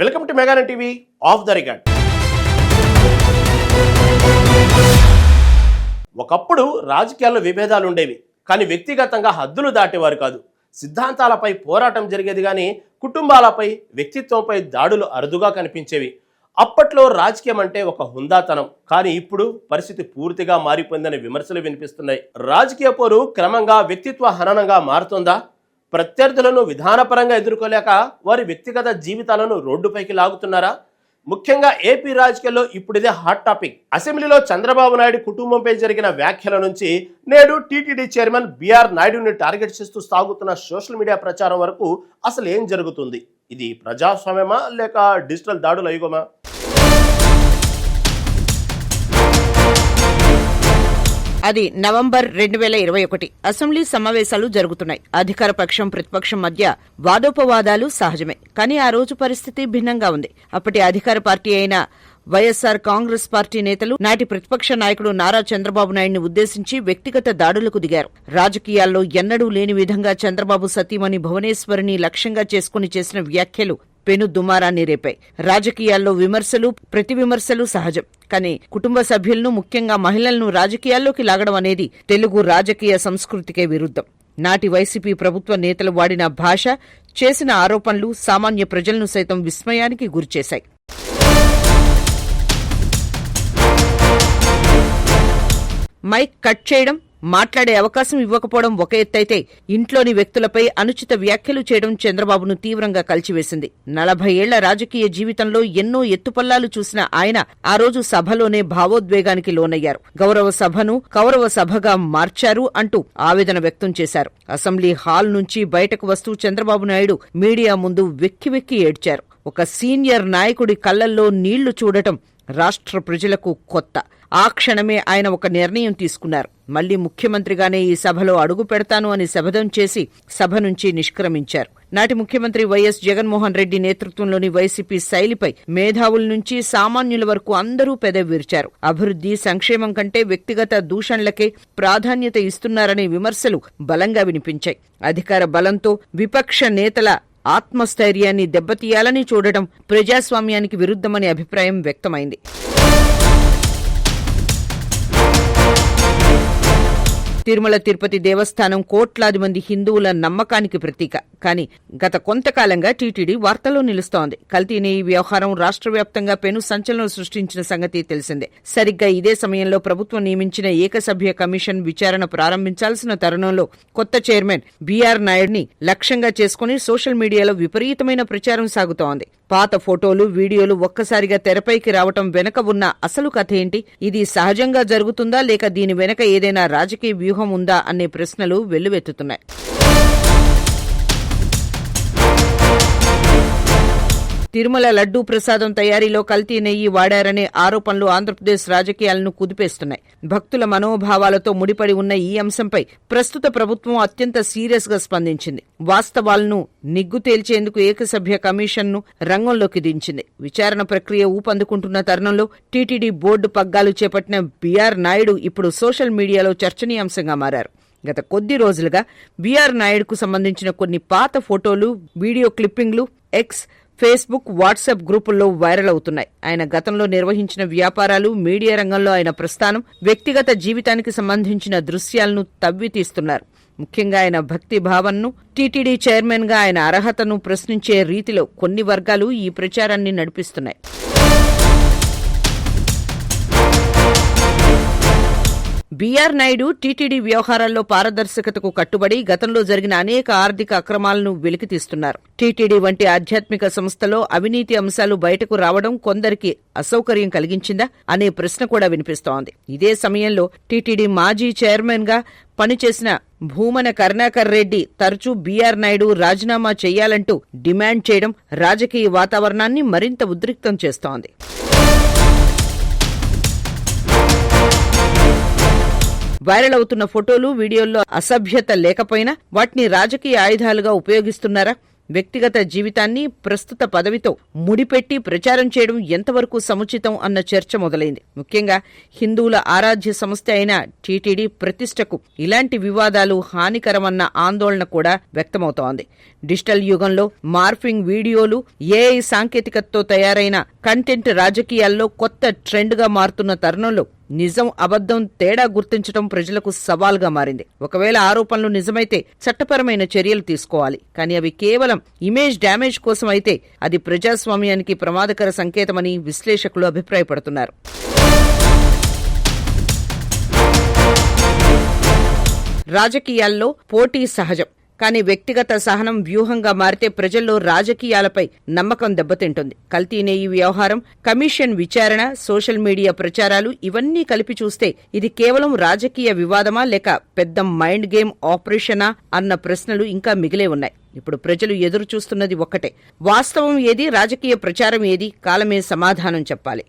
Welcome to మెగానన్ TV off the record. ఒకప్పుడు రాజకీయాల్లో విభేదాలు ఉండేవి, కానీ వ్యక్తిగతంగా హద్దులు దాటేవారు కాదు. సిద్ధాంతాలపై పోరాటం జరిగేది, కానీ కుటుంబాలపై, వ్యక్తిత్వంపై దాడులు అరుదుగా కనిపించేవి. అప్పట్లో రాజకీయం అంటే ఒక హుందాతనం, కానీ ఇప్పుడు పరిస్థితి పూర్తిగా మారిపోయిందనే విమర్శలు వినిపిస్తున్నాయి. రాజకీయ పోరు క్రమంగా వ్యక్తిత్వ హననంగా మారుతుందా? ప్రత్యర్థులను విధానపరంగా ఎదుర్కోలేక వారి వ్యక్తిగత జీవితాలను రోడ్డుపైకి లాగుతున్నారా? ముఖ్యంగా ఏపీ రాజకీయాల్లో ఇప్పుడు ఇదే హాట్ టాపిక్. అసెంబ్లీలో చంద్రబాబు నాయుడు కుటుంబంపై జరిగిన వ్యాఖ్యల నుంచి నేడు టీటీడీ చైర్మన్ బిఆర్ నాయుడుని టార్గెట్ చేస్తూ సాగుతున్న సోషల్ మీడియా ప్రచారం వరకు అసలు ఏం జరుగుతుంది? ఇది ప్రజాస్వామ్యమా లేక డిజిటల్ దాడుల యుగమా? అది నవంబర్ 2021 అసెంబ్లీ సమావేశాలు జరుగుతున్నాయి. అధికార పక్షం ప్రతిపక్షం మధ్య వాదోపవాదాలు సహజమే, కానీ ఆ రోజు పరిస్థితి భిన్నంగా ఉంది. అప్పటి అధికార పార్టీ అయిన వైఎస్సార్ కాంగ్రెస్ పార్టీ నేతలు నాటి ప్రతిపక్ష నాయకుడు నారా చంద్రబాబు నాయుడిని ఉద్దేశించి వ్యక్తిగత దాడులకు దిగారు. రాజకీయాల్లో ఎన్నడూ లేని విధంగా చంద్రబాబు సతీమణి భువనేశ్వరిని లక్ష్యంగా చేసుకుని చేసిన వ్యాఖ్యలు పెను దుమారాన్ని రేపాయి. రాజకీయాల్లో విమర్శలు, ప్రతి విమర్శలు సహజం, కానీ కుటుంబ సభ్యులను, ముఖ్యంగా మహిళలను రాజకీయాల్లోకి లాగడం అనేది తెలుగు రాజకీయ సంస్కృతికే విరుద్ధం. నాటి వైసీపీ ప్రభుత్వ నేతలు వాడిన భాష, చేసిన ఆరోపణలు సామాన్య ప్రజలను సైతం విస్మయానికి గురిచేశాయి. మైక్ కట్ చేయడం, మాట్లాడే అవకాశం ఇవ్వకపోవడం ఒక ఎత్తైతే, ఇంట్లోని వ్యక్తులపై అనుచిత వ్యాఖ్యలు చేయడం చంద్రబాబును తీవ్రంగా కలిచివేసింది. 40 ఏళ్ల రాజకీయ జీవితంలో ఎన్నో ఎత్తుపల్లాలు చూసిన ఆయన ఆ రోజు సభలోనే భావోద్వేగానికి లోనయ్యారు. గౌరవ సభను కౌరవ సభగా మార్చారు అంటూ ఆవేదన వ్యక్తం చేశారు. అసెంబ్లీ హాల్ నుంచి బయటకు వస్తూ చంద్రబాబు నాయుడు మీడియా ముందు వెక్కి వెక్కి ఏడ్చారు. ఒక సీనియర్ నాయకుడి కళ్లల్లో నీళ్లు చూడటం రాష్ట్ర ప్రజలకు కొత్త. ఆ క్షణమే ఆయన ఒక నిర్ణయం తీసుకున్నారు. మళ్లీ ముఖ్యమంత్రిగానే ఈ సభలో అడుగు పెడతాను అని శపథం చేసి సభ నుంచి నిష్క్రమించారు. నాటి ముఖ్యమంత్రి వైఎస్ జగన్మోహన్ రెడ్డి నేతృత్వంలోని వైసీపీ శైలిపై మేధావుల నుంచి సామాన్యుల వరకు అందరూ పెదవి విరిచారు. అభివృద్ధి, సంక్షేమం కంటే వ్యక్తిగత దూషణలకే ప్రాధాన్యత ఇస్తున్నారనే విమర్శలు బలంగా వినిపించాయి. అధికార బలంతో విపక్ష నేతల ఆత్మస్థైర్యాన్ని దెబ్బతీయాలని చూడటం ప్రజాస్వామ్యానికి విరుద్ధమనే అభిప్రాయం వ్యక్తమైంది. తిరుమల తిరుపతి దేవస్థానం కోట్లాది మంది హిందువుల నమ్మకానికి ప్రతీక, కానీ గత కొంతకాలంగా టీటీడీ వార్తల్లో నిలుస్తోంది. కల్తీ నెయ్యి వ్యవహారం రాష్ట్ర వ్యాప్తంగా పెను సంచలనం సృష్టించిన సంగతి తెలిసిందే. సరిగ్గా ఇదే సమయంలో ప్రభుత్వం నియమించిన ఏకసభ్య కమిషన్ విచారణ ప్రారంభించాల్సిన తరుణంలో కొత్త చైర్మన్ బిఆర్ నాయుడిని లక్ష్యంగా చేసుకుని సోషల్ మీడియాలో విపరీతమైన ప్రచారం సాగుతోంది. పాత ఫోటోలు, వీడియోలు ఒక్కసారిగా తెరపైకి రావటం వెనక ఉన్న అసలు కథ ఏంటి? ఇది సహజంగా జరుగుతుందా లేక దీని వెనక ఏదైనా రాజకీయ వ్యూహం ఉందా అనే ప్రశ్నలు వెల్లువెత్తుతున్నాయి. తిరుమల లడ్డూ ప్రసాదం తయారీలో కల్తీ నెయ్యి వాడారనే ఆరోపణలు ఆంధ్రప్రదేశ్ రాజకీయాలను కుదిపేస్తున్నాయి. భక్తుల మనోభావాలతో ముడిపడి ఉన్న ఈ అంశంపై ప్రస్తుత ప్రభుత్వం అత్యంత సీరియస్ గా స్పందించింది. వాస్తవాలను నిగ్గు తేల్చేందుకు ఏకసభ్య కమిషన్ను రంగంలోకి దించింది. విచారణ ప్రక్రియ ఊపందుకుంటున్న తరుణంలో టీటీడీ బోర్డు పగ్గాలు చేపట్టిన బిఆర్ నాయుడు ఇప్పుడు సోషల్ మీడియాలో చర్చనీయాంశంగా మారారు. గత కొద్ది రోజులుగా బిఆర్ నాయుడుకు సంబంధించిన కొన్ని పాత ఫోటోలు, వీడియో క్లిప్పింగ్లు ఎక్స్, ఫేస్బుక్, వాట్సాప్ గ్రూపుల్లో వైరల్ అవుతున్నాయి. ఆయన గతంలో నిర్వహించిన వ్యాపారాలు, మీడియా రంగంలో ఆయన ప్రస్థానం, వ్యక్తిగత జీవితానికి సంబంధించిన దృశ్యాలను తవ్వి తీస్తున్నారు. ముఖ్యంగా ఆయన భక్తి భావనను, టీటీడీ చైర్మన్ గా ఆయన అర్హతను ప్రశ్నించే రీతిలో కొన్ని వర్గాలు ఈ ప్రచారాన్ని నడిపిస్తున్నాయి. బిఆర్ నాయుడు టీటీడీ వ్యవహారాల్లో పారదర్శకతకు కట్టుబడి గతంలో జరిగిన అనేక ఆర్థిక అక్రమాలను వెలికితీస్తున్నారు. టీటీడీ వంటి ఆధ్యాత్మిక సంస్థలో అవినీతి అంశాలు బయటకు రావడం కొందరికి అసౌకర్యం కలిగించిందా అనే ప్రశ్న కూడా వినిపిస్తోంది. ఇదే సమయంలో టీటీడీ మాజీ చైర్మన్ గా పనిచేసిన భూమన కరుణాకర్ రెడ్డి తరచూ బిఆర్ నాయుడు రాజీనామా చేయాలంటూ డిమాండ్ చేయడం రాజకీయ వాతావరణాన్ని మరింత ఉద్రిక్తం చేస్తోంది. వైరల్ అవుతున్న ఫోటోలు, వీడియోల్లో అసభ్యత లేకపోయినా వాటిని రాజకీయ ఆయుధాలుగా ఉపయోగిస్తున్నారా? వ్యక్తిగత జీవితాన్ని ప్రస్తుత పదవితో ముడిపెట్టి ప్రచారం చేయడం ఎంతవరకు సముచితం అన్న చర్చ మొదలైంది. ముఖ్యంగా హిందువుల ఆరాధ్య సంస్థ అయిన టీటీడీ ప్రతిష్టకు ఇలాంటి వివాదాలు హానికరమన్న ఆందోళన కూడా వ్యక్తమవుతోంది. డిజిటల్ యుగంలో మార్ఫింగ్ వీడియోలు, ఏఐ సాంకేతికతతో తయారైన కంటెంట్ రాజకీయాల్లో కొత్త ట్రెండ్గా మారుతున్న తరుణంలో నిజం అబద్ధం తేడా గుర్తించడం ప్రజలకు సవాల్గా మారింది. ఒకవేళ ఆరోపణలు నిజమైతే చట్టపరమైన చర్యలు తీసుకోవాలి. కానీ అవి కేవలం ఇమేజ్ డ్యామేజ్ కోసం అయితే అది ప్రజాస్వామ్యానికి ప్రమాదకర సంకేతమని విశ్లేషకులు అభిప్రాయపడుతున్నారు. రాజకీయాల్లో పోటీ సహజం. కానీ వ్యక్తిగత సహనం వ్యూహంగా మారితే ప్రజల్లో రాజకీయాలపై నమ్మకం దెబ్బతింటుంది. కల్తీ నెయ్యి వ్యవహారం, కమిషన్ విచారణ, సోషల్ మీడియా ప్రచారాలు ఇవన్నీ కలిపి చూస్తే ఇది కేవలం రాజకీయ వివాదమా లేక పెద్ద మైండ్ గేమ్ ఆపరేషనా అన్న ప్రశ్నలు ఇంకా మిగిలే ఉన్నాయి. ఇప్పుడు ప్రజలు ఎదురు చూస్తున్నది ఒక్కటే. వాస్తవం ఏది, రాజకీయ ప్రచారం ఏది? కాలమే సమాధానం చెప్పాలి.